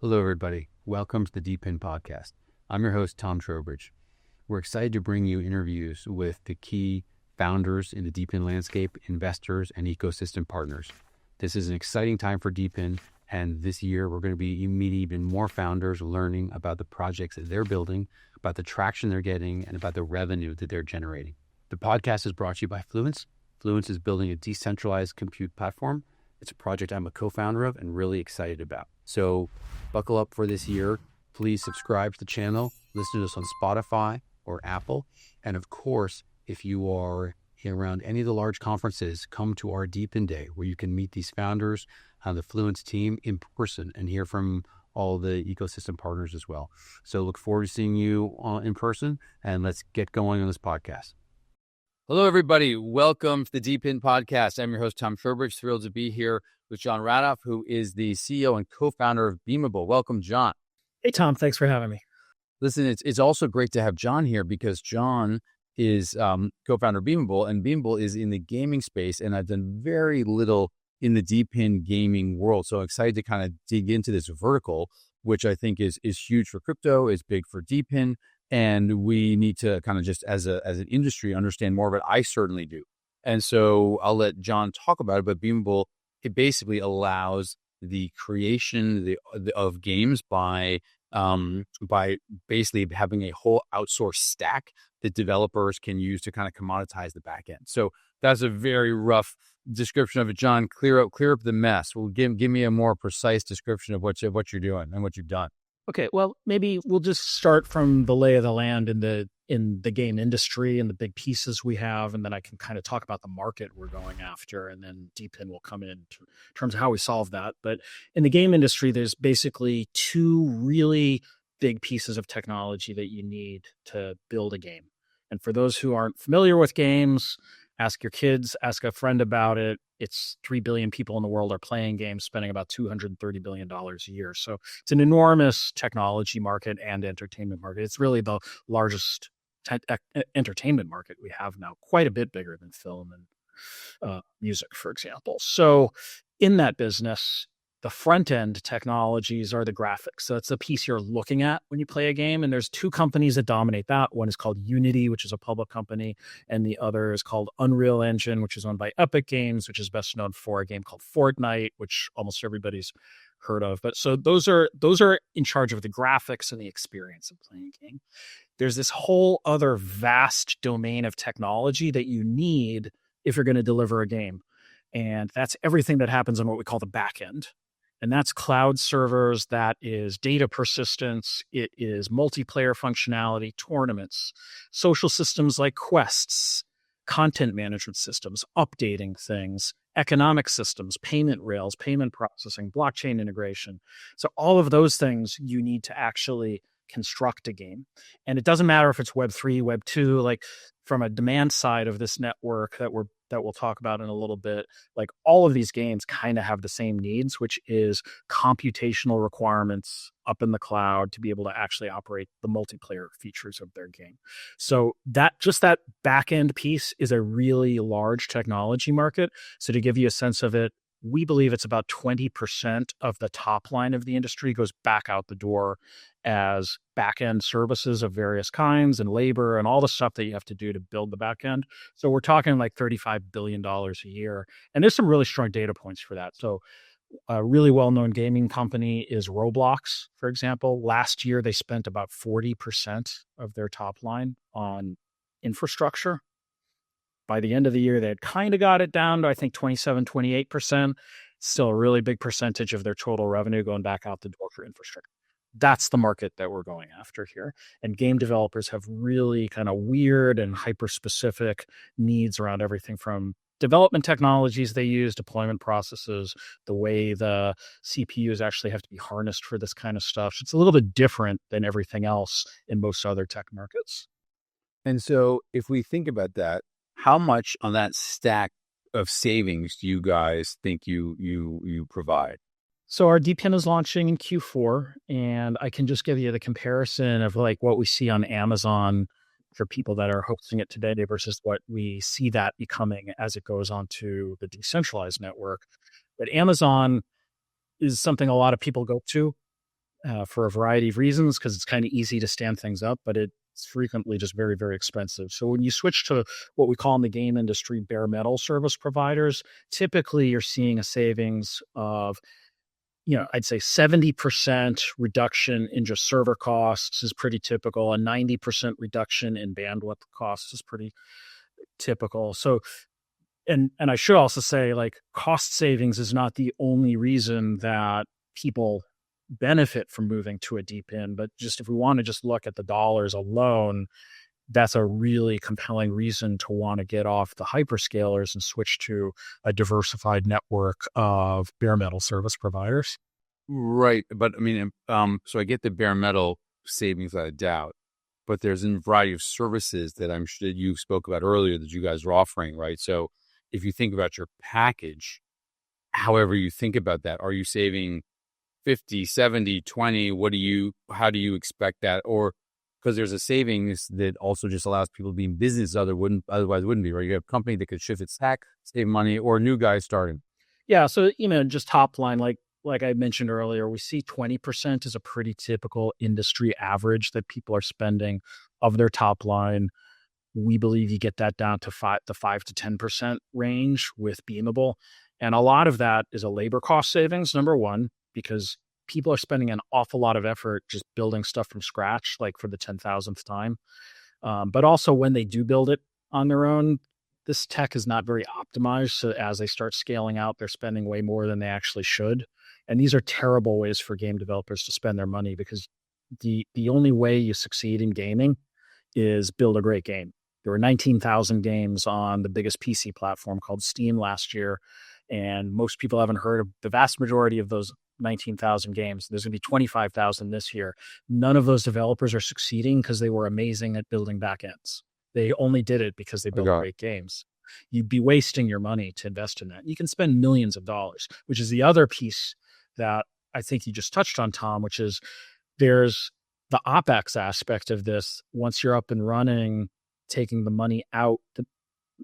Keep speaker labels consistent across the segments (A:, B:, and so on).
A: Hello, everybody. Welcome to the DePIN podcast. I'm your host, Tom Trowbridge. We're excited to bring you interviews with the key founders in the DePIN landscape, investors, and ecosystem partners. This is an exciting time for DePIN, and this year we're going to be meeting even more founders, learning about the projects that they're building, about the traction they're getting, and about the revenue that they're generating. The podcast is brought to you by Fluence. Fluence is building a decentralized compute platform. It's a project I'm a co-founder of and really excited about. So buckle up for this year. Please subscribe to the channel, listen to us on Spotify or Apple. And of course, if you are around any of the large conferences, come to our DePIN Day, where you can meet these founders on the Fluence team in person and hear from all the ecosystem partners as well. So look forward to seeing you in person, and let's get going on this podcast. Hello, everybody. Welcome to the DePIN podcast. I'm your host, Tom Trowbridge. Thrilled to be here with Jon Radoff, who is the CEO and co-founder of Beamable. Welcome, Jon.
B: Hey, Tom. Thanks for having me.
A: Listen, it's also great to have Jon here because Jon is co-founder of Beamable, and Beamable is in the gaming space, and I've done very little in the DePIN gaming world. So I'm excited to kind of dig into this vertical, which I think is huge for crypto, is big for DePIN. And we need to kind of just as an industry understand more of it. I certainly do. And so I'll let Jon talk about it. But Beamable, it basically allows the creation of games by basically having a whole outsourced stack that developers can use to kind of commoditize the back end. So that's a very rough description of it. Jon, clear up the mess. Well, give me a more precise description of what you're doing and what you've done.
B: Okay, well, maybe we'll just start from the lay of the land in the game industry and the big pieces we have, and then I can kind of talk about the market we're going after, and then DePIN will come in terms of how we solve that. But in the game industry, there's basically two really big pieces of technology that you need to build a game. And for those who aren't familiar with games, ask your kids, ask a friend about it. It's 3 billion people in the world are playing games, spending about $230 billion a year. So it's an enormous technology market and entertainment market. It's really the largest entertainment market we have now, quite a bit bigger than film and music, for example. So in that business, the front-end technologies are the graphics. So it's the piece you're looking at when you play a game. And there's two companies that dominate that. One is called Unity, which is a public company. And the other is called Unreal Engine, which is owned by Epic Games, which is best known for a game called Fortnite, which almost everybody's heard of. But so those are in charge of the graphics and the experience of playing a game. There's this whole other vast domain of technology that you need if you're going to deliver a game. And that's everything that happens on what we call the back end. And that's cloud servers, that is data persistence, it is multiplayer functionality, tournaments, social systems like quests, content management systems, updating things, economic systems, payment rails, payment processing, blockchain integration. So all of those things you need to actually construct a game. And it doesn't matter if it's Web3, Web2, like from a demand side of this network that we'll talk about in a little bit, like all of these games kind of have the same needs, which is computational requirements up in the cloud to be able to actually operate the multiplayer features of their game. So that back end piece is a really large technology market. So to give you a sense of it, we believe it's about 20% of the top line of the industry goes back out the door as back-end services of various kinds and labor and all the stuff that you have to do to build the back end. So we're talking like $35 billion a year. And there's some really strong data points for that. So a really well-known gaming company is Roblox, for example. Last year, they spent about 40% of their top line on infrastructure. By the end of the year, they had kind of got it down to, I think, 27, 28%. Still a really big percentage of their total revenue going back out the door for infrastructure. That's the market that we're going after here. And game developers have really kind of weird and hyper-specific needs around everything from development technologies they use, deployment processes, the way the CPUs actually have to be harnessed for this kind of stuff. It's a little bit different than everything else in most other tech markets.
A: And so if we think about that, how much on that stack of savings do you guys think you provide?
B: So our DePIN is launching in Q4, and I can just give you the comparison of like what we see on Amazon for people that are hosting it today versus what we see that becoming as it goes onto the decentralized network. But Amazon is something a lot of people go to. for a variety of reasons, because it's kind of easy to stand things up, but it's frequently just very, very expensive. So when you switch to what we call in the game industry bare metal service providers, typically you're seeing a savings of, I'd say 70% reduction in just server costs is pretty typical. A 90% reduction in bandwidth costs is pretty typical. So, and I should also say, like, cost savings is not the only reason that people benefit from moving to a DePIN, but just if we want to just look at the dollars alone, that's a really compelling reason to want to get off the hyperscalers and switch to a diversified network of bare metal service providers.
A: Right. But I mean, so I get the bare metal savings without a doubt, but there's a variety of services that I'm sure you spoke about earlier that you guys are offering, right? So if you think about your package, however you think about that, are you saving 50, 70, 20? How do you expect that? Or because there's a savings that also just allows people to be in business otherwise wouldn't be, right? You have a company that could shift its tack, save money, or a new guy starting.
B: Yeah. So, just top line, like I mentioned earlier, we see 20% is a pretty typical industry average that people are spending of their top line. We believe you get that down to the 5 to 10% range with Beamable. And a lot of that is a labor cost savings, number one, because people are spending an awful lot of effort just building stuff from scratch, like for the 10,000th time. But also when they do build it on their own, this tech is not very optimized. So as they start scaling out, they're spending way more than they actually should. And these are terrible ways for game developers to spend their money, because the only way you succeed in gaming is build a great game. There were 19,000 games on the biggest PC platform called Steam last year, and most people haven't heard of the vast majority of those 19,000 games. There's going to be 25,000 this year. None of those developers are succeeding because they were amazing at building backends. They only did it because they built great games. You'd be wasting your money to invest in that. You can spend millions of dollars, which is the other piece that I think you just touched on, Tom, which is there's the OpEx aspect of this. Once you're up and running, taking the money out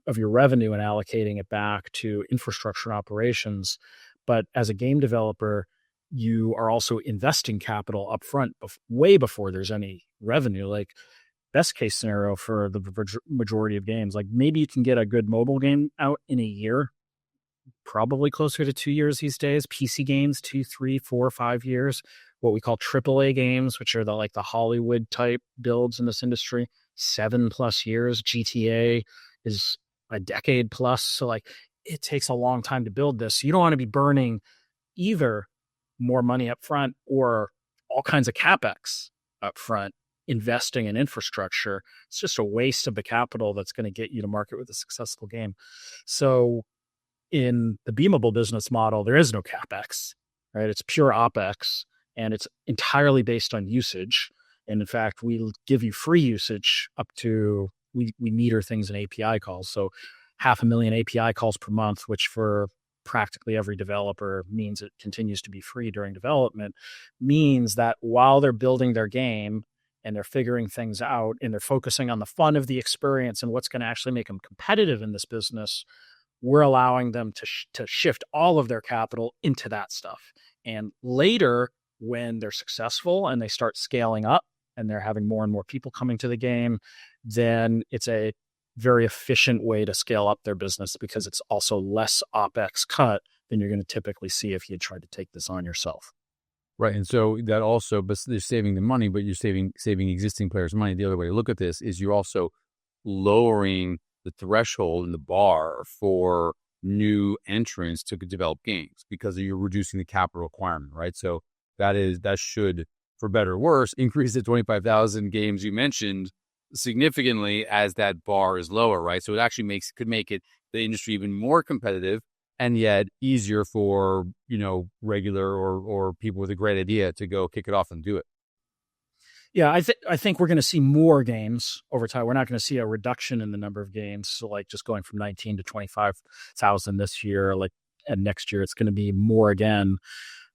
B: of your revenue and allocating it back to infrastructure operations. But as a game developer, you are also investing capital upfront way before there's any revenue. Like, best case scenario for the majority of games, like maybe you can get a good mobile game out in a year, probably closer to 2 years these days. PC games, 2, 3, 4, 5 years. What we call AAA games, which are the Hollywood type builds in this industry, 7+ years. GTA is a decade plus. So it takes a long time to build this. So you don't want to be burning either more money up front or all kinds of CapEx up front investing in infrastructure. It's just a waste of the capital that's going to get you to market with a successful game. So in the Beamable business model, there is no CapEx, right? It's pure OpEx, and it's entirely based on usage. And in fact, we give you free usage up to, we meter things in API calls. So 500,000 API calls per month, which for practically every developer means it continues to be free during development, means that while they're building their game and they're figuring things out and they're focusing on the fun of the experience and what's going to actually make them competitive in this business, we're allowing them to shift all of their capital into that stuff. And later, when they're successful and they start scaling up and they're having more and more people coming to the game, then it's a very efficient way to scale up their business, because it's also less OpEx cut than you're going to typically see if you tried to take this on yourself.
A: Right. And so that also, but they're saving the money, but you're saving existing players money. The other way to look at this is you're also lowering the threshold and the bar for new entrants to develop games, because you're reducing the capital requirement, right? So that should, for better or worse, increase the 25,000 games you mentioned significantly as that bar is lower, right? So it actually could make the industry even more competitive, and yet easier for, regular or people with a great idea to go kick it off and do it.
B: Yeah, I think we're going to see more games over time. We're not going to see a reduction in the number of games. So just going from 19 to 25,000 this year, and next year it's going to be more again.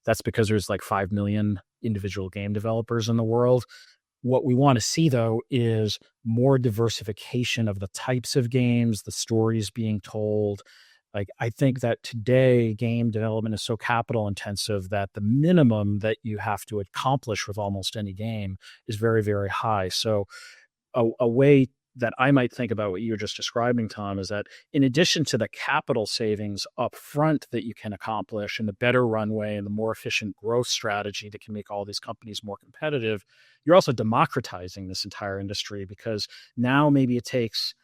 B: That's because there's 5 million individual game developers in the world. What we want to see, though, is more diversification of the types of games, the stories being told, Like, I think that today game development is so capital intensive that the minimum that you have to accomplish with almost any game is very, very high. So a way that I might think about what you're just describing, Tom, is that in addition to the capital savings up front that you can accomplish and the better runway and the more efficient growth strategy that can make all these companies more competitive, you're also democratizing this entire industry, because now maybe it takes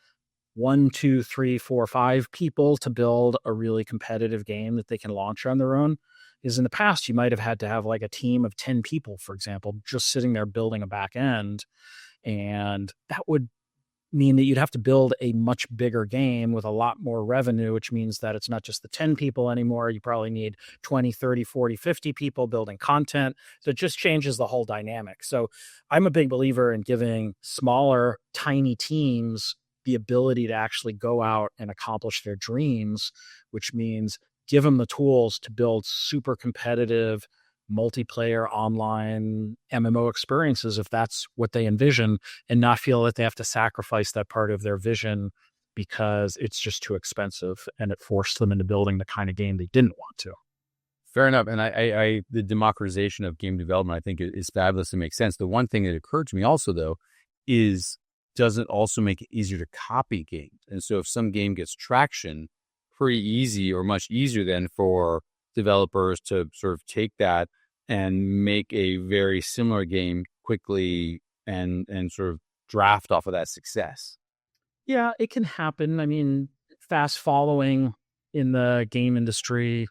B: 1, 2, 3, 4, 5 people to build a really competitive game that they can launch on their own. Because in the past, you might have had to have like a team of 10 people, for example, just sitting there building a back end. And that would mean that you'd have to build a much bigger game with a lot more revenue, which means that it's not just the 10 people anymore. You probably need 20, 30, 40, 50 people building content. So it just changes the whole dynamic. So I'm a big believer in giving smaller, tiny teams the ability to actually go out and accomplish their dreams, which means give them the tools to build super competitive multiplayer online MMO experiences if that's what they envision, and not feel that they have to sacrifice that part of their vision because it's just too expensive and it forced them into building the kind of game they didn't want to.
A: Fair enough. And I the democratization of game development, I think is fabulous and makes sense. The one thing that occurred to me also, though, is does it also make it easier to copy games? And so if some game gets traction, pretty easy or much easier then for developers to sort of take that and make a very similar game quickly and sort of draft off of that success.
B: Yeah, it can happen. I mean, fast following in the game industry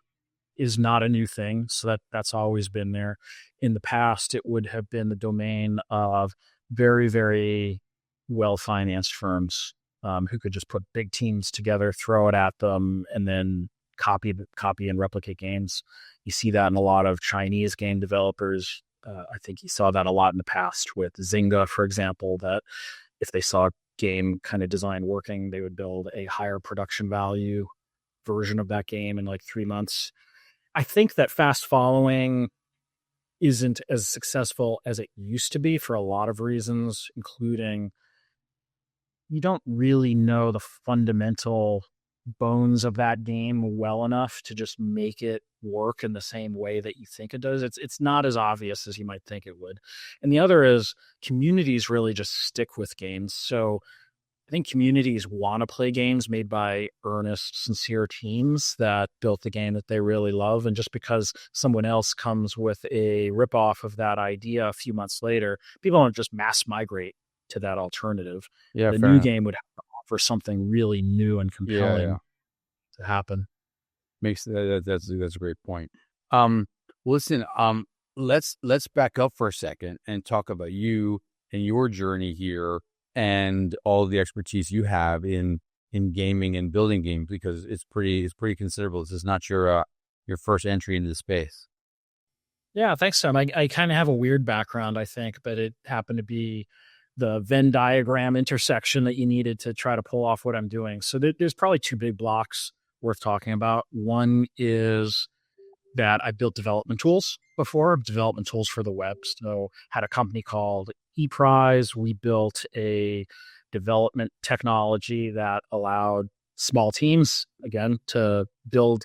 B: is not a new thing. So that's always been there. In the past, it would have been the domain of very, very well-financed firms who could just put big teams together, throw it at them, and then copy and replicate games. You see that in a lot of Chinese game developers. I think you saw that a lot in the past with Zynga, for example, that if they saw a game kind of design working, they would build a higher production value version of that game in like 3 months. I think that fast following isn't as successful as it used to be for a lot of reasons, including you don't really know the fundamental bones of that game well enough to just make it work in the same way that you think it does. It's not as obvious as you might think it would. And the other is communities really just stick with games. So I think communities want to play games made by earnest, sincere teams that built the game that they really love. And just because someone else comes with a ripoff of that idea a few months later, people don't just mass migrate to that alternative.
A: Yeah,
B: the
A: fair
B: new
A: enough.
B: game would have to offer something really new and compelling to happen.
A: Makes that's a great point. Listen, let's back up for a second and talk about you and your journey here and all the expertise you have in gaming and building games, because it's pretty considerable. This is not your first entry into the space.
B: Yeah, thanks, Sam. I kind of have a weird background, I think, but it happened to be the Venn diagram intersection that you needed to try to pull off what I'm doing. So there's probably 2 big blocks worth talking about. One is that I built development tools before, development tools for the web. So had a company called ePrize. We built a development technology that allowed small teams, again, to build,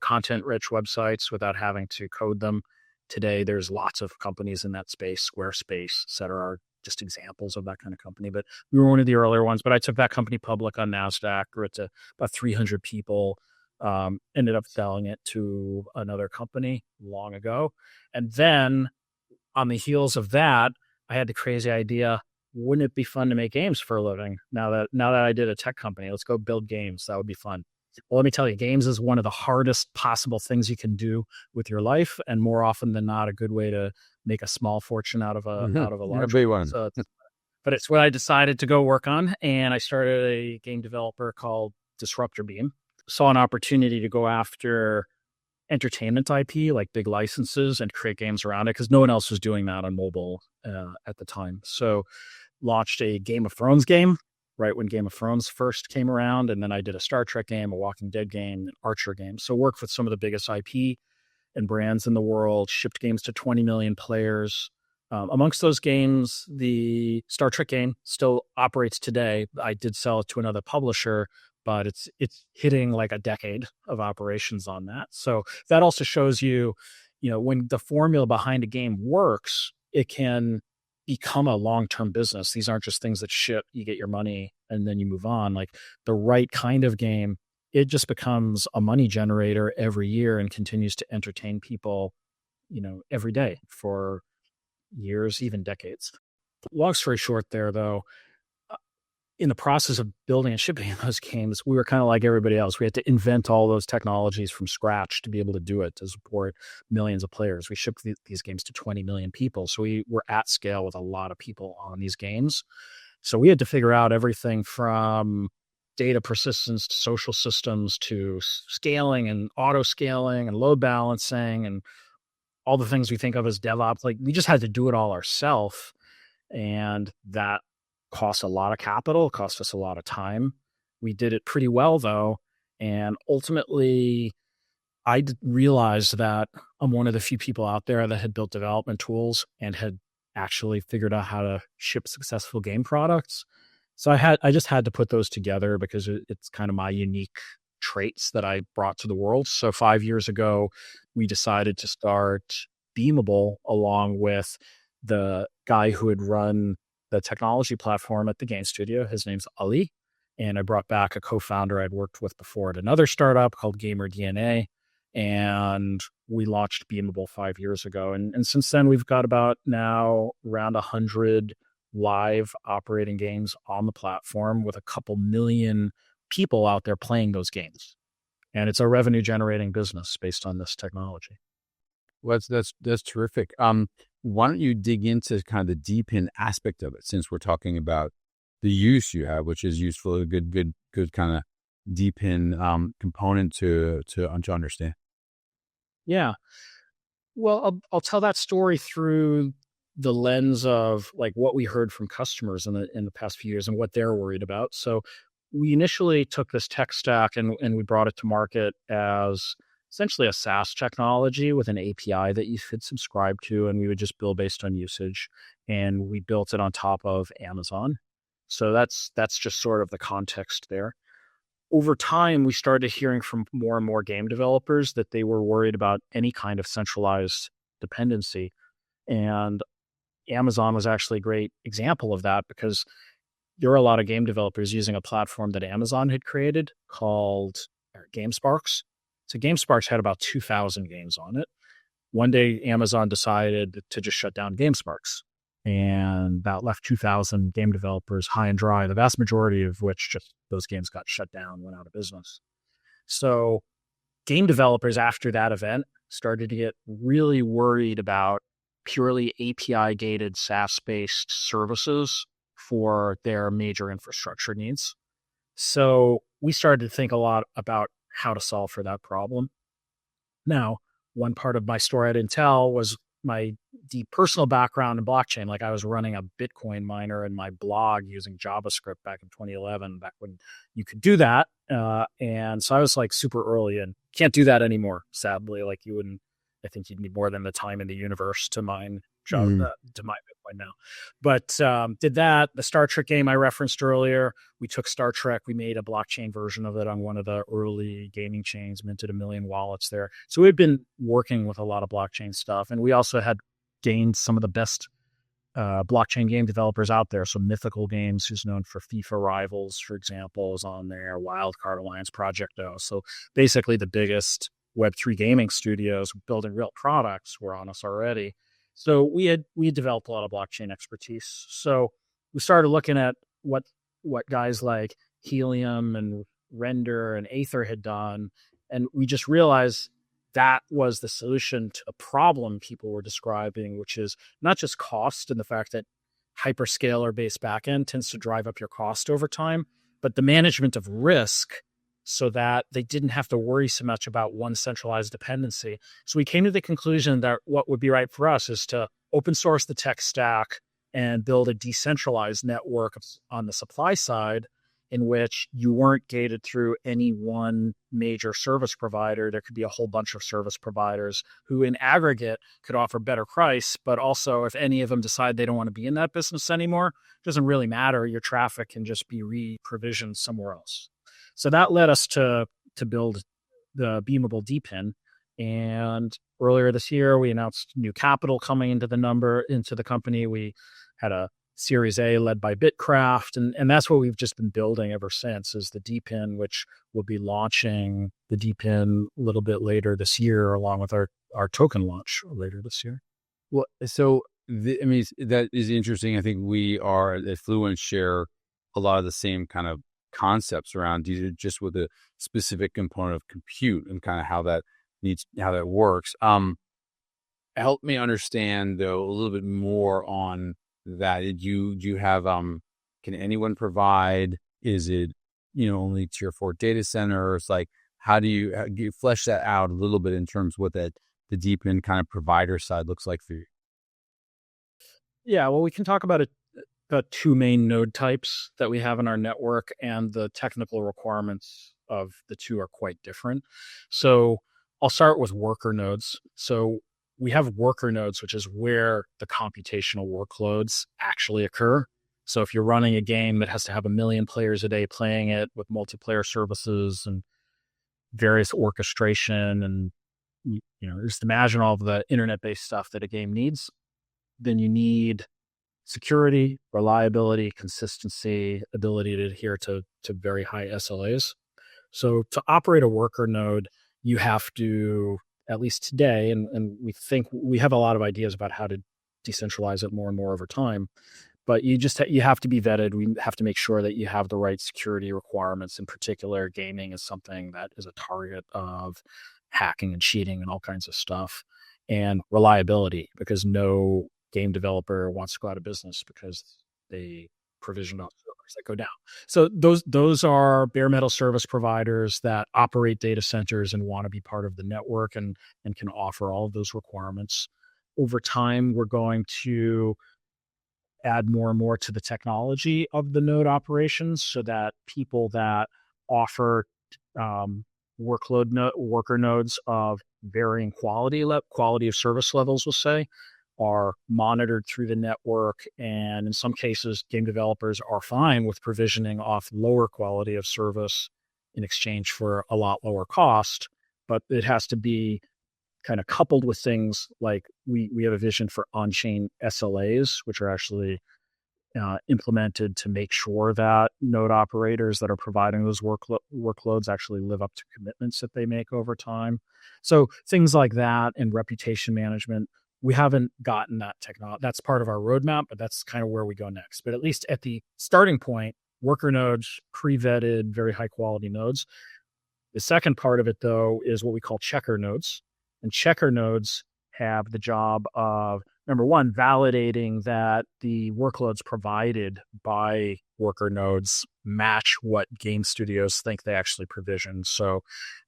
B: content-rich websites without having to code them. Today, there's lots of companies in that space. Squarespace, et cetera, are just examples of that kind of company. But we were one of the earlier ones. But I took that company public on NASDAQ, grew it to about 300 people, ended up selling it to another company long ago. And then on the heels of that, I had the crazy idea, wouldn't it be fun to make games for a living? Now that I did a tech company, let's go build games. That would be fun. Well, let me tell you, games is one of the hardest possible things you can do with your life, and more often than not, a good way to make a small fortune out of a large one. So but it's what I decided to go work on, and I started a game developer called Disruptor Beam. Saw an opportunity to go after entertainment IP, like big licenses, and create games around it, because no one else was doing that on mobile at the time. So launched a Game of Thrones game right when Game of Thrones first came around. And then I did a Star Trek game, a Walking Dead game, an Archer game. So worked with some of the biggest IP and brands in the world, shipped games to 20 million players. Amongst those games, the Star Trek game still operates today. I did sell it to another publisher, but it's hitting like a decade of operations on that. So that also shows you, when the formula behind a game works, it can become a long-term business. These aren't just things that ship, you get your money and then you move on. Like the right kind of game, it just becomes a money generator every year and continues to entertain people, every day for years, even decades. Long story short there, though, in the process of building and shipping those games, we were kind of like everybody else. We had to invent all those technologies from scratch to be able to do it, to support millions of players. We shipped these games to 20 million people. So we were at scale with a lot of people on these games. So we had to figure out everything from data persistence to social systems to scaling and auto scaling and load balancing and all the things we think of as DevOps. Like we just had to do it all ourselves. And that cost a lot of capital, cost us a lot of time. We did it pretty well, though. And ultimately, I realized that I'm one of the few people out there that had built development tools and had actually figured out how to ship successful game products. So I just had to put those together because it's kind of my unique traits that I brought to the world. So 5 years ago, we decided to start Beamable along with the guy who had run the technology platform at the game studio. His name's Ali. And I brought back a co-founder I'd worked with before at another startup called Gamer DNA. And we launched Beamable 5 years ago. And since then, we've got about now around 100 live operating games on the platform with a couple million people out there playing those games. And it's a revenue generating business based on this technology.
A: Well, that's terrific. Why don't you dig into kind of the DePIN aspect of it, since we're talking about the use you have, which is useful, a good kind of DePIN component to understand.
B: Yeah. Well, I'll tell that story through the lens of like what we heard from customers in the past few years and what they're worried about. So we initially took this tech stack and we brought it to market as essentially a SaaS technology with an API that you could subscribe to, and we would just bill based on usage. And we built it on top of Amazon. So that's just sort of the context there. Over time, we started hearing from more and more game developers that they were worried about any kind of centralized dependency. And Amazon was actually a great example of that because there were a lot of game developers using a platform that Amazon had created called GameSparks. So GameSparks had about 2,000 games on it. One day, Amazon decided to just shut down GameSparks. And that left 2,000 game developers high and dry, the vast majority of which just those games got shut down, went out of business. So game developers after that event started to get really worried about purely API-gated SaaS-based services for their major infrastructure needs. So we started to think a lot about how to solve for that problem. Now, one part of my story I didn't tell was my deep personal background in blockchain. Like I was running a Bitcoin miner in my blog using JavaScript back in 2011, back when you could do that. And so I was like super early and can't do that anymore, sadly. Like I think you'd need more than the time in the universe to mine to mine Bitcoin now. But did that. The Star Trek game I referenced earlier, we took Star Trek, we made a blockchain version of it on one of the early gaming chains, minted 1 million wallets there. So we've been working with a lot of blockchain stuff. And we also had gained some of the best blockchain game developers out there. So Mythical Games, who's known for FIFA Rivals, for example, is on there. Wildcard Alliance, Projecto. So basically the biggest Web3 gaming studios building real products were on us already. So we had developed a lot of blockchain expertise. So we started looking at what guys like Helium and Render and Aethir had done. And we just realized that was the solution to a problem people were describing, which is not just cost and the fact that hyperscaler-based backend tends to drive up your cost over time, but the management of risk so that they didn't have to worry so much about one centralized dependency. So we came to the conclusion that what would be right for us is to open source the tech stack and build a decentralized network on the supply side in which you weren't gated through any one major service provider. There could be a whole bunch of service providers who in aggregate could offer better price, but also if any of them decide they don't want to be in that business anymore, it doesn't really matter. Your traffic can just be re-provisioned somewhere else. So that led us to build the Beamable DePIN. And earlier this year, we announced new capital coming into the company. We had a Series A led by Bitcraft, and that's what we've just been building ever since, is the DePIN, which will be launching the DePIN a little bit later this year, along with our token launch later this year.
A: Well, so that is interesting. I think we are at Fluence share a lot of the same kind of concepts around just with a specific component of compute and kind of how that works. Help me understand though a little bit more on that. Do you have can anyone provide? Is it only tier 4 data centers? Like how do you flesh that out a little bit in terms of what the DePIN kind of provider side looks like for you?
B: Yeah, well, we can talk about the two main node types that we have in our network, and the technical requirements of the two are quite different. So I'll start with worker nodes. So we have worker nodes, which is where the computational workloads actually occur. So if you're running a game that has to have 1 million players a day playing it with multiplayer services and various orchestration, and just imagine all of the internet-based stuff that a game needs, then you need security, reliability, consistency, ability to adhere to very high SLAs. So to operate a worker node, you have to, at least today, and we think we have a lot of ideas about how to decentralize it more and more over time, but you have to be vetted. We have to make sure that you have the right security requirements. In particular, gaming is something that is a target of hacking and cheating and all kinds of stuff. And reliability, because no game developer wants to go out of business because they provision off servers that go down. So those are bare metal service providers that operate data centers and want to be part of the network and can offer all of those requirements. Over time, we're going to add more and more to the technology of the node operations so that people that offer worker nodes of varying quality of service levels, we'll say, are monitored through the network. And in some cases, game developers are fine with provisioning off lower quality of service in exchange for a lot lower cost. But it has to be kind of coupled with things like we have a vision for on-chain SLAs, which are actually implemented to make sure that node operators that are providing those workloads actually live up to commitments that they make over time. So things like that and reputation management, we haven't gotten that technology. That's part of our roadmap, but that's kind of where we go next. But at least at the starting point, worker nodes, pre-vetted, very high quality nodes. The second part of it, though, is what we call checker nodes. And checker nodes have the job of, number one, validating that the workloads provided by worker nodes match what game studios think they actually provision. So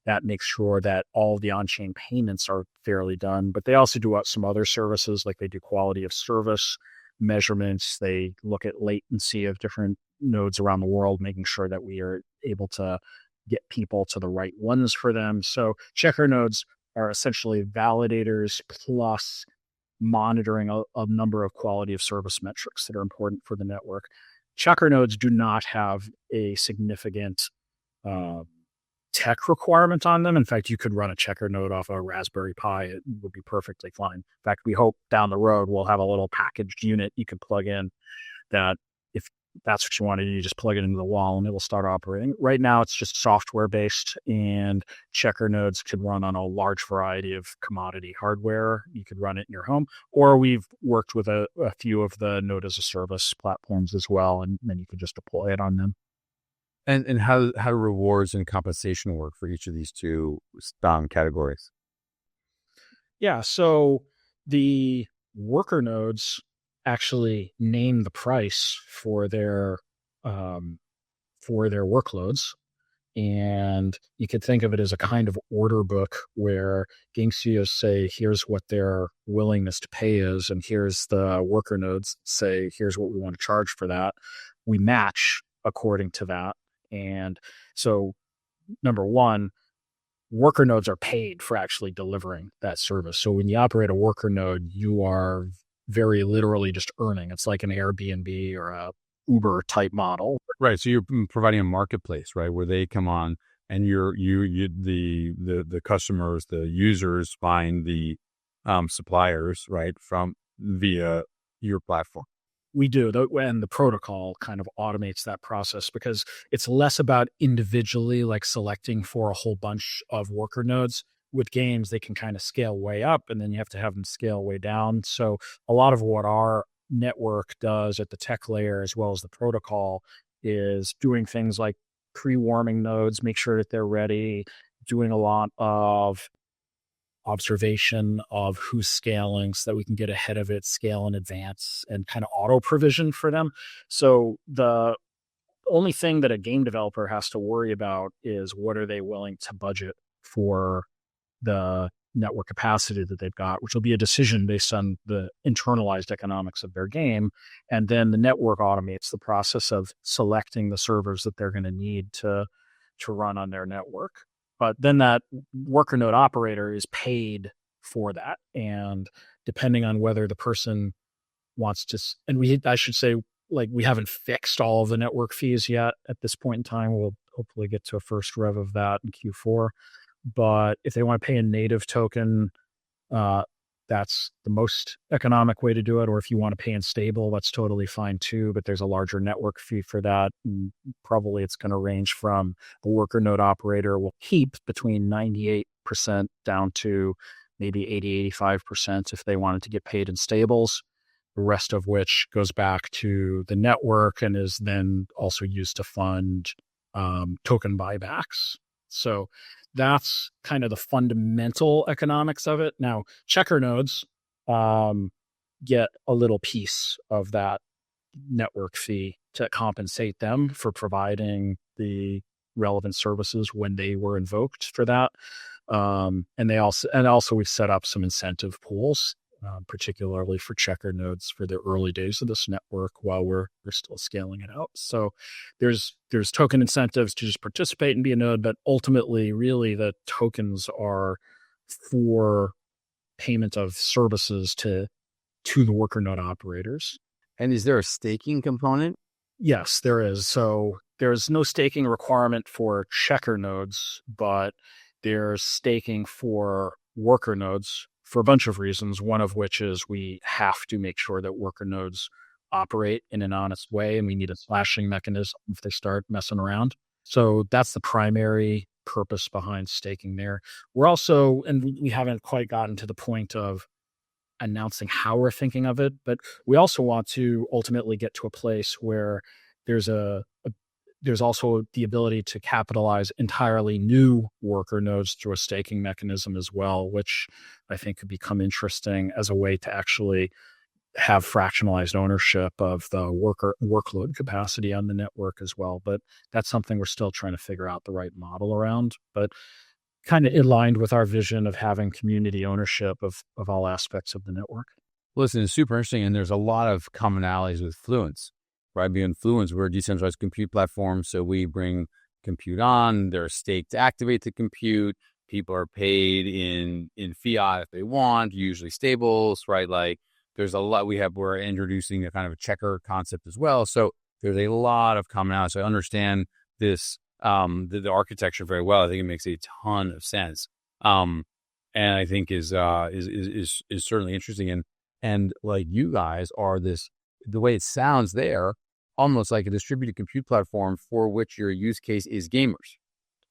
B: that makes sure that all the on-chain payments are fairly done. But they also do some other services, like they do quality of service measurements. They look at latency of different nodes around the world, making sure that we are able to get people to the right ones for them. So checker nodes are essentially validators plus monitoring a number of quality of service metrics that are important for the network. Checker nodes do not have a significant tech requirement on them. In fact, you could run a checker node off a Raspberry Pi. It would be perfectly fine. In fact, we hope down the road we'll have a little packaged unit you can plug in that if that's what you want to do, you just plug it into the wall and it will start operating. Right now, it's just software based, and checker nodes could run on a large variety of commodity hardware. You could run it in your home, or we've worked with a few of the node as a service platforms as well, and then you could just deploy it on them.
A: And how do rewards and compensation work for each of these two categories?
B: Yeah, so the worker nodes actually name the price for their workloads, and you could think of it as a kind of order book where game studios say, here's what their willingness to pay is, and here's the worker nodes say, here's what we want to charge for that. We match according to that. And so, number one, worker nodes are paid for actually delivering that service. So when you operate a worker node, you are very literally just earning. It's like an Airbnb or a Uber type model.
A: Right. So you're providing a marketplace, right, where they come on and the customers, the users find the suppliers, right, from via your platform.
B: We do, and the protocol kind of automates that process because it's less about individually like selecting for a whole bunch of worker nodes. With games, they can kind of scale way up and then you have to have them scale way down. So a lot of what our network does at the tech layer, as well as the protocol, is doing things like pre-warming nodes, make sure that they're ready, doing a lot of observation of who's scaling so that we can get ahead of it, scale in advance, and kind of auto provision for them. So the only thing that a game developer has to worry about is what are they willing to budget for the network capacity that they've got, which will be a decision based on the internalized economics of their game. And then the network automates the process of selecting the servers that they're going to need to run on their network. But then that worker node operator is paid for that. And depending on whether the person wants to, I should say, like, we haven't fixed all of the network fees yet at this point in time. We'll hopefully get to a first rev of that in Q4. But if they want to pay a native token, that's the most economic way to do it. Or if you want to pay in stable, that's totally fine too. But there's a larger network fee for that. And probably it's going to range from the worker node operator will keep between 98% down to maybe 85% if they wanted to get paid in stables. The rest of which goes back to the network and is then also used to fund token buybacks. So that's kind of the fundamental economics of it. Now, checker nodes get a little piece of that network fee to compensate them for providing the relevant services when they were invoked for that. And also we've set up some incentive pools, particularly for checker nodes for the early days of this network while we're still scaling it out. So there's token incentives to just participate and be a node, but ultimately really the tokens are for payment of services to the worker node operators.
A: And is there a staking component?
B: Yes, there is. So there's no staking requirement for checker nodes, but there's staking for worker nodes for a bunch of reasons, one of which is we have to make sure that worker nodes operate in an honest way, and we need a slashing mechanism if they start messing around. So that's the primary purpose behind staking there. We're also, and we haven't quite gotten to the point of announcing how we're thinking of it, but we also want to ultimately get to a place where there's also the ability to capitalize entirely new worker nodes through a staking mechanism as well, which I think could become interesting as a way to actually have fractionalized ownership of the workload capacity on the network as well. But that's something we're still trying to figure out the right model around, but kind of aligned with our vision of having community ownership of all aspects of the network.
A: Listen, it's super interesting. And there's a lot of commonalities with Fluence. Right, being Fluence, we're a decentralized compute platform, so we bring compute on. There's stake to activate the compute. People are paid in fiat if they want, usually stables, right? Like there's a lot we're introducing a kind of a checker concept as well. So there's a lot of commonality. So I understand this the architecture very well. I think it makes a ton of sense, and I think is certainly interesting. And like you guys are this, the way it sounds there, almost like a distributed compute platform for which your use case is gamers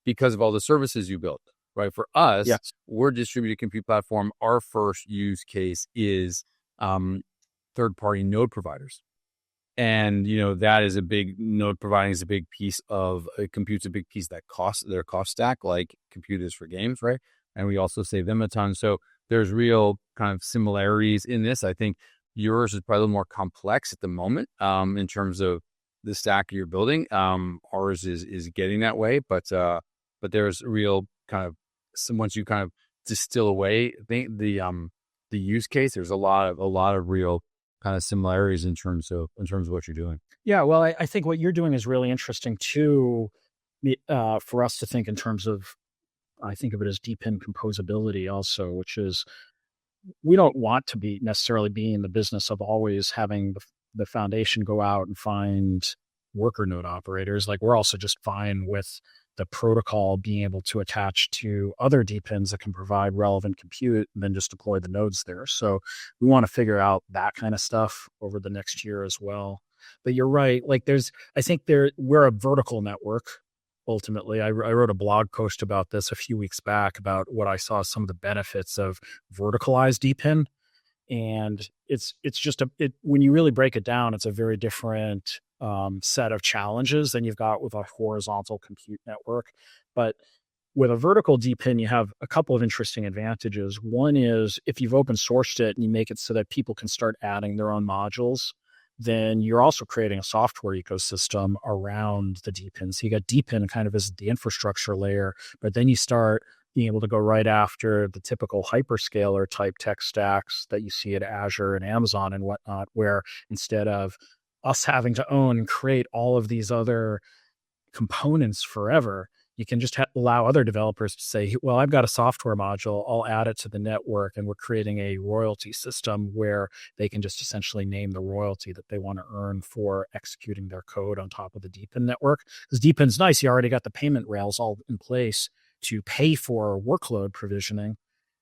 A: because of all the services you built, right? For us,
B: yes,
A: we're a distributed compute platform. Our first use case is third-party node providers. And, that is a big node providing is a big piece of compute's a big piece that costs their cost stack, like compute is for games, right? And we also save them a ton. So there's real kind of similarities in this. I think yours is probably a little more complex at the moment in terms of the stack you're building. Ours is getting that way, but there's real kind of once you kind of distill away the use case, there's a lot of real kind of similarities in terms of what you're doing.
B: Yeah, well, I think what you're doing is really interesting too, for us to think in terms of. I think of it as DePIN composability also, which is we don't want to be necessarily be in the business of always having the foundation go out and find worker node operators. Like we're also just fine with the protocol being able to attach to other DePINs that can provide relevant compute and then just deploy the nodes there. So we want to figure out that kind of stuff over the next year as well. But you're right. Like we're a vertical network. Ultimately, I wrote a blog post about this a few weeks back about what I saw as some of the benefits of verticalized DePIN. And it's just when you really break it down, it's a very different set of challenges than you've got with a horizontal compute network. But with a vertical DePIN, you have a couple of interesting advantages. One is if you've open sourced it and you make it so that people can start adding their own modules, then you're also creating a software ecosystem around the DePIN. So you got DePIN kind of as the infrastructure layer, but then you start being able to go right after the typical hyperscaler type tech stacks that you see at Azure and Amazon and whatnot, where instead of us having to own and create all of these other components forever, you can just allow other developers to say, well, I've got a software module, I'll add it to the network, and we're creating a royalty system where they can just essentially name the royalty that they want to earn for executing their code on top of the DePIN network. Because DePIN's nice, you already got the payment rails all in place to pay for workload provisioning.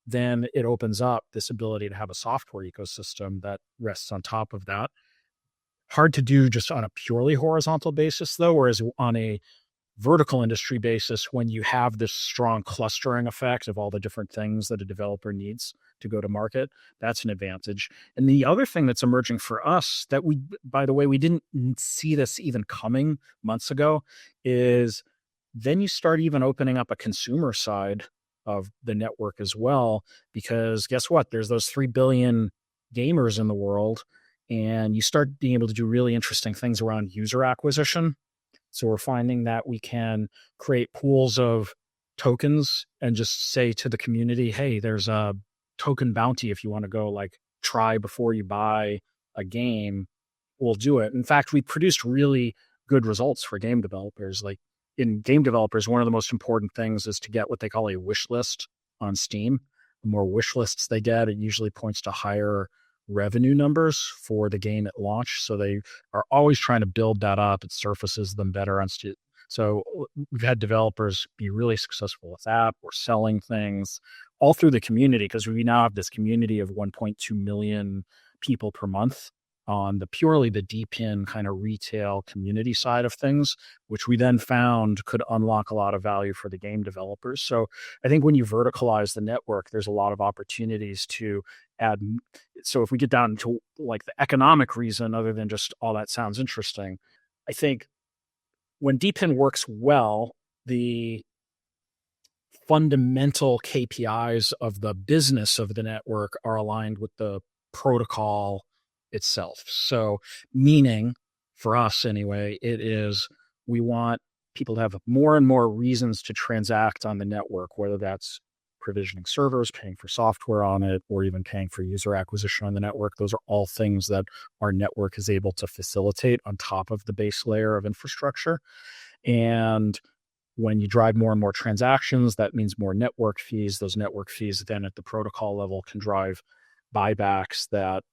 B: Then it opens up this ability to have a software ecosystem that rests on top of that. Hard to do just on a purely horizontal basis, though, whereas on a vertical industry basis, when you have this strong clustering effect of all the different things that a developer needs to go to market, that's an advantage. And the other thing that's emerging for us that by the way, we didn't see this even coming months ago, is then you start even opening up a consumer side of the network as well, because guess what? There's those 3 billion gamers in the world, and you start being able to do really interesting things around user acquisition. So we're finding that we can create pools of tokens and just say to the community, hey, there's a token bounty if you want to go like try before you buy a game, we'll do it. In fact, we produced really good results for game developers. Like in game developers, one of the most important things is to get what they call a wish list on Steam. The more wish lists they get, it usually points to higher revenue numbers for the game at launch. So they are always trying to build that up. It surfaces them better on Steam. So we've had developers be really successful with that. We're selling things all through the community because we now have this community of 1.2 million people per month on purely the DePIN kind of retail community side of things, which we then found could unlock a lot of value for the game developers. So I think when you verticalize the network, there's a lot of opportunities to add. So if we get down to like the economic reason, other than just, oh, that sounds interesting, I think when DePIN works well, the fundamental KPIs of the business of the network are aligned with the protocol itself. So meaning for us anyway, it is we want people to have more and more reasons to transact on the network, whether that's provisioning servers, paying for software on it, or even paying for user acquisition on the network. Those are all things that our network is able to facilitate on top of the base layer of infrastructure. And when you drive more and more transactions, that means more network fees. Those network fees then at the protocol level can drive buybacks that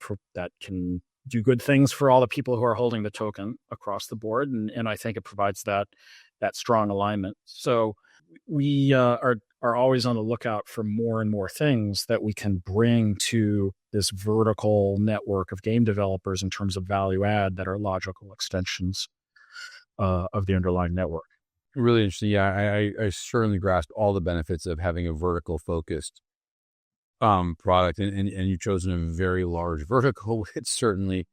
B: can do good things for all the people who are holding the token across the board. And I think it provides that strong alignment. So we are always on the lookout for more and more things that we can bring to this vertical network of game developers in terms of value add that are logical extensions of the underlying network.
A: Really interesting. Yeah, I certainly grasped all the benefits of having a vertical focused product, and you've chosen a very large vertical. It certainly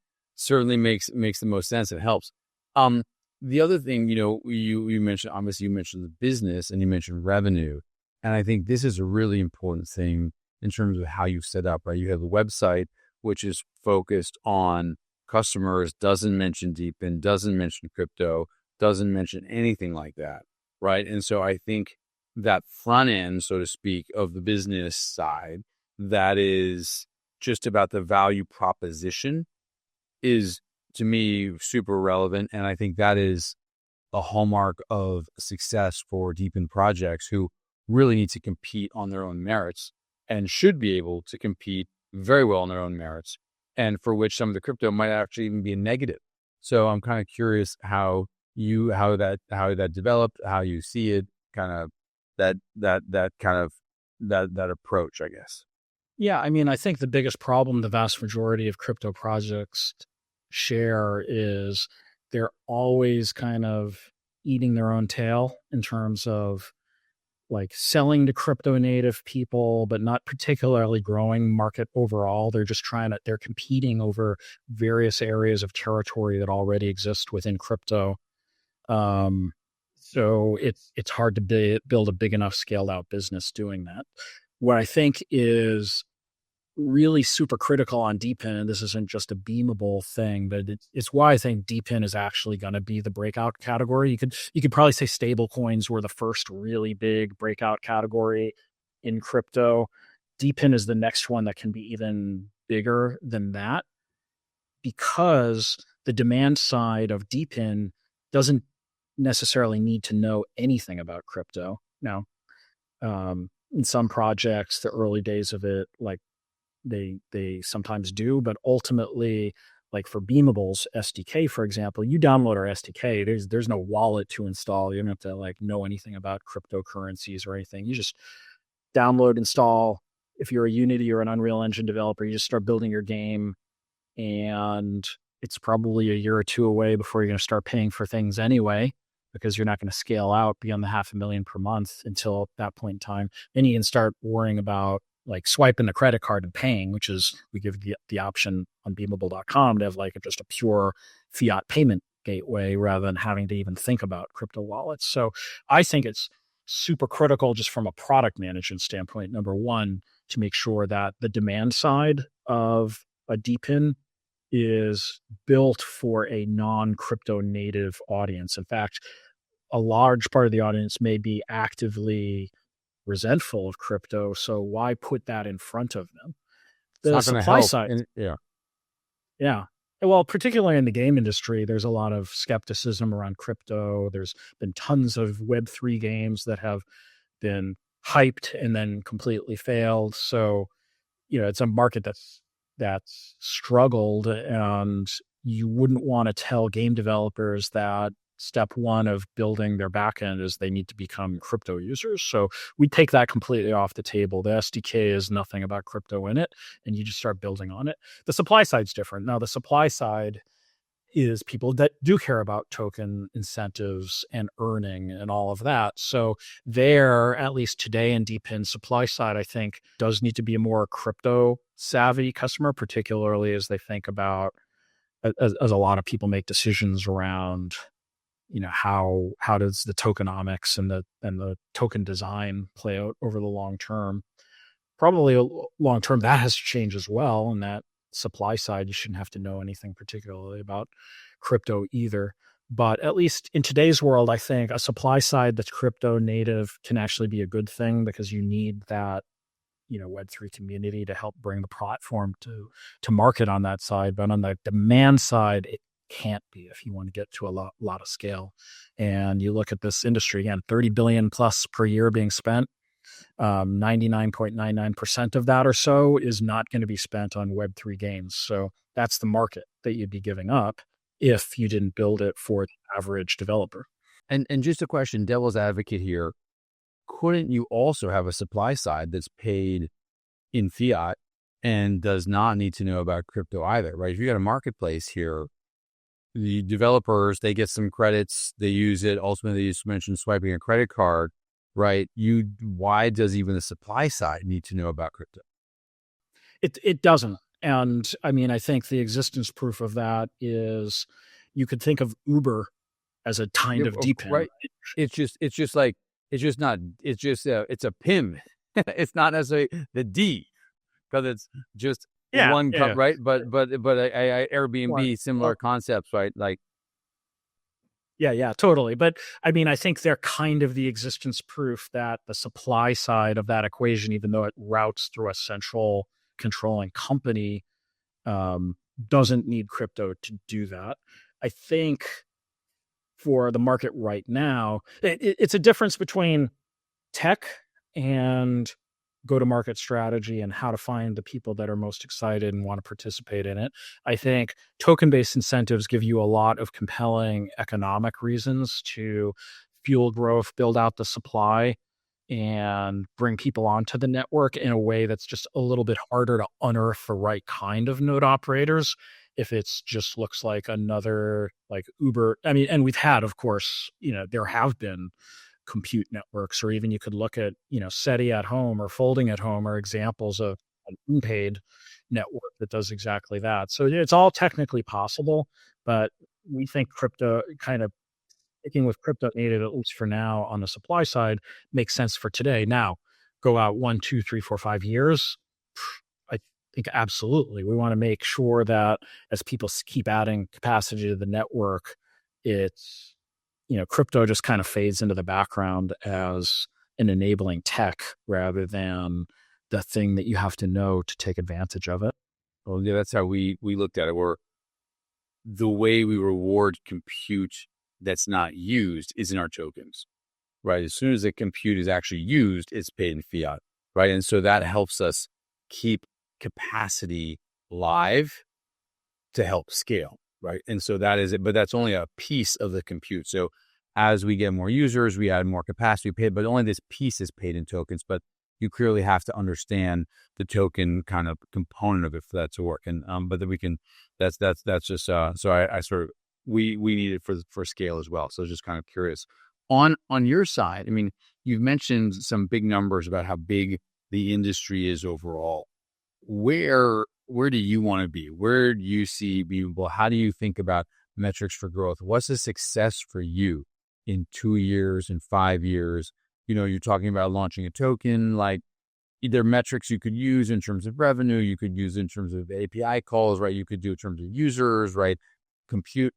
A: makes the most sense. It helps. The other thing, you mentioned, obviously you mentioned the business and you mentioned revenue. And I think this is a really important thing in terms of how you've set up, right? You have a website, which is focused on customers, doesn't mention DePIN, doesn't mention crypto, doesn't mention anything like that, right? And so I think that front end, so to speak, of the business side, that is just about the value proposition is, to me, super relevant. And I think that is a hallmark of success for DePIN projects who really need to compete on their own merits and should be able to compete very well on their own merits and for which some of the crypto might actually even be a negative. So I'm kind of curious how that developed, how you see it, kind of that approach, I guess.
B: Yeah, I mean, I think the biggest problem the vast majority of crypto projects share is they're always kind of eating their own tail in terms of like selling to crypto native people, but not particularly growing market overall. They're just they're competing over various areas of territory that already exist within crypto. So it's hard to build a big enough scaled out business doing that. What I think is really super critical on DePIN, and this isn't just a Beamable thing, but it's why I think DePIN is actually going to be the breakout category. You could probably say stable coins were the first really big breakout category in crypto. DePIN is the next one that can be even bigger than that, because the demand side of DePIN doesn't necessarily need to know anything about crypto. Now, in some projects, the early days of it, like they sometimes do, but ultimately, like for Beamable's SDK, for example, you download our SDK. There's no wallet to install. You don't have to like know anything about cryptocurrencies or anything. You just download, install. If you're a Unity or an Unreal Engine developer, you just start building your game, and it's probably a year or two away before you're going to start paying for things anyway, because you're not going to scale out beyond the $500,000 per month until that point in time. Then you can start worrying about like swiping the credit card and paying, which is, we give the option on beamable.com to have like just a pure fiat payment gateway rather than having to even think about crypto wallets. So I think it's super critical just from a product management standpoint, number one, to make sure that the demand side of a DePIN is built for a non-crypto native audience. In fact, a large part of the audience may be actively resentful of crypto, so why put that in front of them? The supply side, yeah. Well, particularly in the game industry, there's a lot of skepticism around crypto. There's been tons of Web3 games that have been hyped and then completely failed. So, it's a market that's struggled, and you wouldn't want to tell game developers that step one of building their backend is they need to become crypto users. So we take that completely off the table. The SDK is nothing about crypto in it, and you just start building on it. The supply side's different. Now, the supply side is people that do care about token incentives and earning and all of that. So there, at least today in DePIN supply side, I think does need to be a more crypto savvy customer, particularly as they think about, as a lot of people make decisions around, how does the tokenomics and the token design play out over the long term? Probably long term that has to change as well. And that supply side, you shouldn't have to know anything particularly about crypto either. But at least in today's world, I think a supply side that's crypto native can actually be a good thing, because you need that, Web3 community to help bring the platform to market on that side. But on the demand side, it can't be if you want to get to a lot of scale. And you look at this industry again, 30 billion plus per year being spent. 99.99% of that or so is not going to be spent on Web3 games. So that's the market that you'd be giving up if you didn't build it for the average developer.
A: And just a question, devil's advocate here, couldn't you also have a supply side that's paid in fiat and does not need to know about crypto either, right? If you got a marketplace here, the developers, they get some credits, they use it. Ultimately, you just mentioned swiping a credit card, right? Why does even the supply side need to know about crypto?
B: It doesn't. And I mean, I think the existence proof of that is you could think of Uber as a kind of DePIN.
A: Right. It's just a PIM. It's not necessarily the D, because it's just one cup, right? But Airbnb, similar concepts, right? Like,
B: yeah, totally. But I mean, I think they're kind of the existence proof that the supply side of that equation, even though it routes through a central controlling company, doesn't need crypto to do that. I think for the market right now, it's a difference between tech and go-to-market strategy and how to find the people that are most excited and want to participate in it. I think token-based incentives give you a lot of compelling economic reasons to fuel growth, build out the supply, and bring people onto the network in a way that's just a little bit harder to unearth the right kind of node operators if it's just looks like another like Uber. I mean, and we've had, of course, there have been compute networks, or even you could look at, SETI at home or Folding at home are examples of an unpaid network that does exactly that. So it's all technically possible, but we think crypto kind of sticking with crypto native, at least for now on the supply side, makes sense for today. Now, go out 1, 2, 3, 4, 5 years. I think absolutely. We want to make sure that as people keep adding capacity to the network, it's, crypto just kind of fades into the background as an enabling tech rather than the thing that you have to know to take advantage of it.
A: Well, yeah, that's how we looked at it. Where the way we reward compute that's not used is in our tokens, right? As soon as the compute is actually used, it's paid in fiat, right? And so that helps us keep capacity live to help scale, right? And so that is it, but that's only a piece of the compute. So as we get more users, we add more capacity paid, but only this piece is paid in tokens. But you clearly have to understand the token kind of component of it for that to work. And but then we can, that's just so I sort of we need it for scale as well. So just kind of curious on your side. I mean, you've mentioned some big numbers about how big the industry is overall. Where do you want to be? Where do you see Beamable? How do you think about metrics for growth? What's a success for you in 2 years, in 5 years? You're talking about launching a token, like either metrics you could use in terms of revenue, you could use in terms of API calls, right? You could do in terms of users, right? Compute.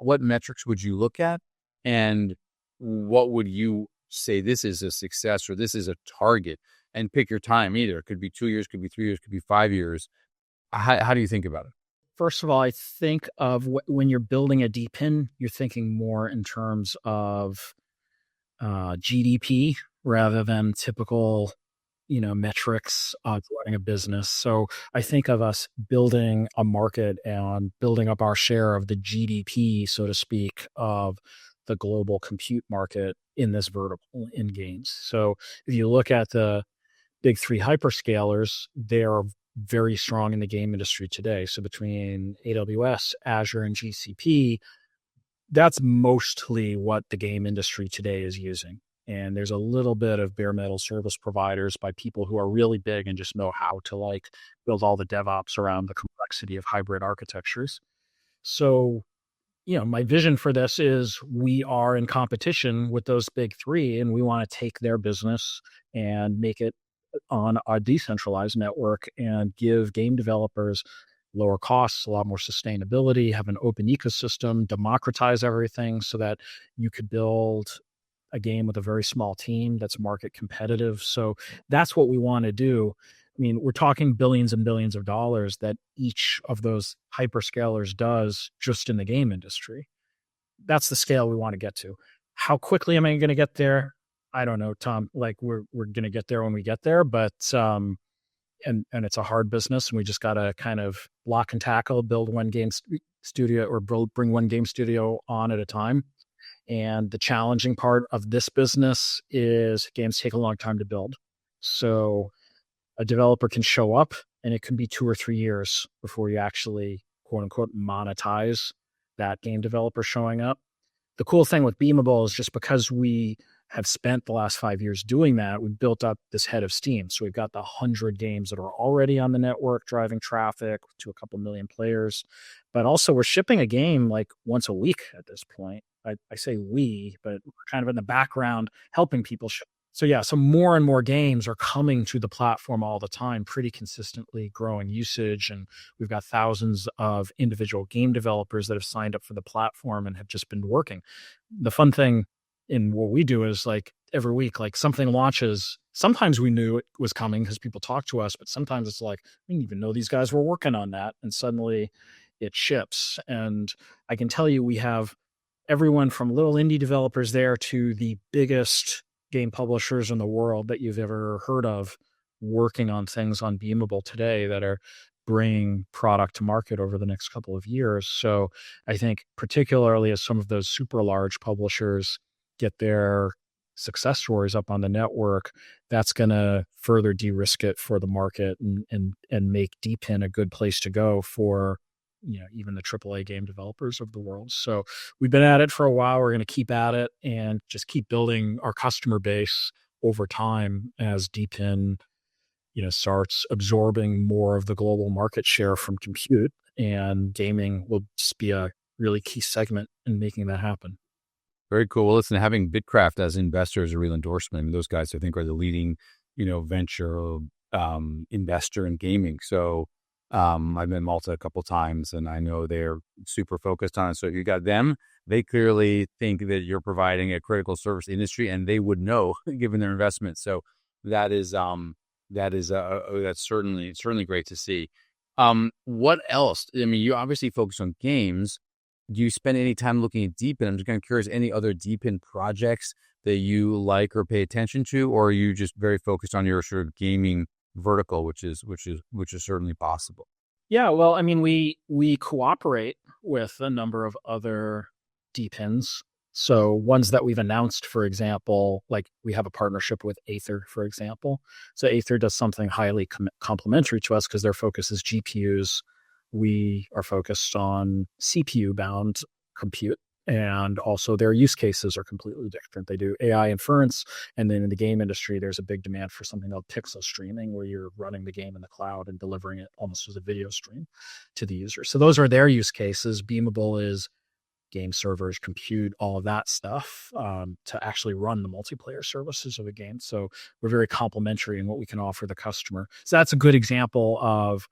A: What metrics would you look at? And what would you say this is a success or this is a target? And pick your time either. It could be 2 years, could be 3 years, could be 5 years. How do you think about it?
B: First of all, I think of when you're building a DePIN, you're thinking more in terms of GDP rather than typical, metrics running a business. So I think of us building a market and building up our share of the GDP, so to speak, of the global compute market in this vertical in games. So if you look at the big three hyperscalers, they're very strong in the game industry today. So between AWS, Azure, and GCP, that's mostly what the game industry today is using. And there's a little bit of bare metal service providers by people who are really big and just know how to build all the DevOps around the complexity of hybrid architectures. So, my vision for this is we are in competition with those big three, and we want to take their business and make it on a decentralized network and give game developers lower costs, a lot more sustainability, have an open ecosystem, democratize everything so that you could build a game with a very small team that's market competitive. So that's what we want to do. I mean, we're talking billions and billions of dollars that each of those hyperscalers does just in the game industry. That's the scale we want to get to. How quickly am I going to get there? I don't know, Tom. We're going to get there when we get there, but and it's a hard business, and we just got to kind of block and tackle, build one game studio or bring one game studio on at a time. And the challenging part of this business is games take a long time to build. So a developer can show up and it can be 2 or 3 years before you actually, quote unquote, monetize that game developer showing up. The cool thing with Beamable is just because we have spent the last 5 years doing that, we've built up this head of steam. So we've got the 100 games that are already on the network driving traffic to a couple million players. But also we're shipping a game once a week at this point. I say we, but we're kind of in the background helping people ship. So yeah, so more and more games are coming to the platform all the time, pretty consistently growing usage. And we've got thousands of individual game developers that have signed up for the platform and have just been working. The fun thing in what we do is every week, something launches. Sometimes we knew it was coming because people talk to us, but sometimes it's we didn't even know these guys were working on that. And suddenly it ships. And I can tell you, we have everyone from little indie developers there to the biggest game publishers in the world that you've ever heard of working on things on Beamable today that are bringing product to market over the next couple of years. So I think particularly as some of those super large publishers get their success stories up on the network, that's going to further de-risk it for the market and make DePIN a good place to go for even the AAA game developers of the world. So we've been at it for a while. We're going to keep at it and just keep building our customer base over time as DePIN starts absorbing more of the global market share from compute, and gaming will just be a really key segment in making that happen.
A: Very cool. Well, listen, having Bitcraft as investor is a real endorsement. I mean, those guys, I think, are the leading, venture investor in gaming. So I've been in Malta a couple of times, and I know they're super focused on it. So you got them. They clearly think that you're providing a critical service industry, and they would know given their investment. So that's certainly great to see. What else? I mean, you obviously focus on games. Do you spend any time looking at DePIN? I'm just kind of curious, any other DePIN projects that you like or pay attention to, or are you just very focused on your sort of gaming vertical, which is certainly possible?
B: Yeah, well, I mean, we cooperate with a number of other DePINs. So ones that we've announced, for example, like we have a partnership with Aethir, for example. So Aethir does something highly complementary to us because their focus is GPUs. We are focused on CPU-bound compute, and also their use cases are completely different. They do AI inference, and then in the game industry, there's a big demand for something called pixel streaming, where you're running the game in the cloud and delivering it almost as a video stream to the user. So those are their use cases. Beamable is game servers, compute, all of that stuff to actually run the multiplayer services of a game. So we're very complementary in what we can offer the customer. So that's a good example of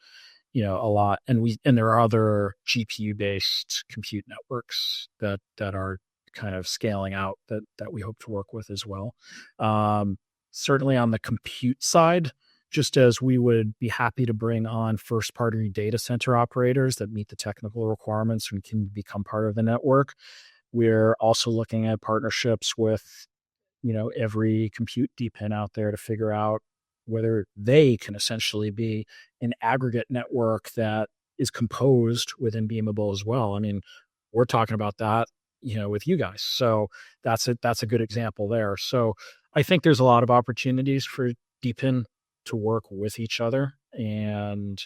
B: a lot. And there are other GPU-based compute networks that are kind of scaling out that we hope to work with as well. Certainly on the compute side, just as we would be happy to bring on first-party data center operators that meet the technical requirements and can become part of the network, we're also looking at partnerships with, every compute DePIN out there to figure out whether they can essentially be an aggregate network that is composed within Beamable as well. I mean, we're talking about that, with you guys. So that's a good example there. So I think there's a lot of opportunities for DePIN to work with each other and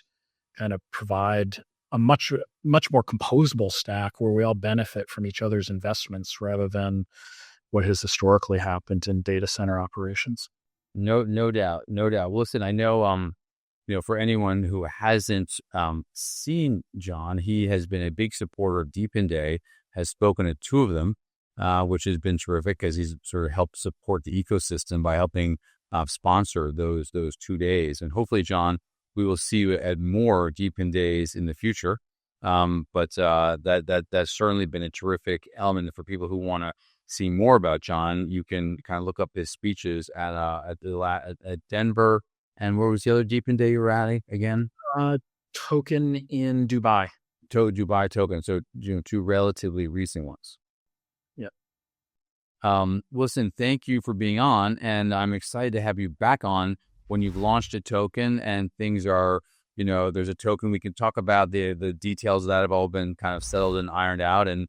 B: kind of provide a much more composable stack where we all benefit from each other's investments rather than what has historically happened in data center operations.
A: No doubt. Well, listen, I know, for anyone who hasn't seen Jon, he has been a big supporter of DePIN Day, has spoken at two of them, which has been terrific because he's sort of helped support the ecosystem by helping sponsor those 2 days. And hopefully, Jon, we will see you at more DePIN days in the future. But that's certainly been a terrific element for people who want to see more about Jon. You can kind of look up his speeches at Denver. And where was the other DePIN day you were at again?
B: Token in Dubai.
A: Dubai Token. So, two relatively recent ones. Listen, thank you for being on, and I'm excited to have you back on when you've launched a token and things are, there's a token we can talk about the details of that have all been kind of settled and ironed out, and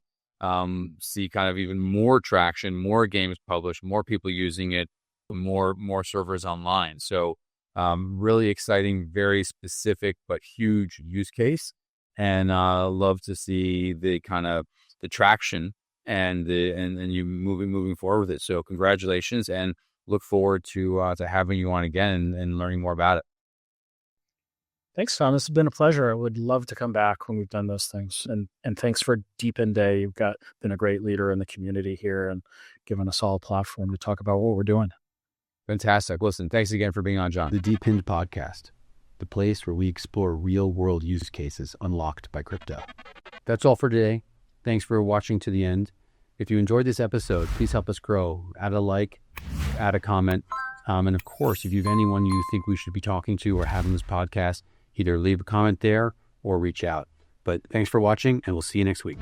A: see kind of even more traction, more games published, more people using it, more servers online. So really exciting, very specific but huge use case, and love to see the kind of the traction and you moving forward with it. So congratulations, and look forward to having you on again and learning more about it.
B: Thanks, Tom. This has been a pleasure. I would love to come back when we've done those things. And thanks for DePIN Day. You've been a great leader in the community here and given us all a platform to talk about what we're doing.
A: Fantastic. Listen, thanks again for being on, Jon. The DePINed podcast, the place where we explore real-world use cases unlocked by crypto. That's all for today. Thanks for watching to the end. If you enjoyed this episode, please help us grow. Add a like, add a comment. And of course, if you have anyone you think we should be talking to or having this podcast, either leave a comment there or reach out. But thanks for watching, and we'll see you next week.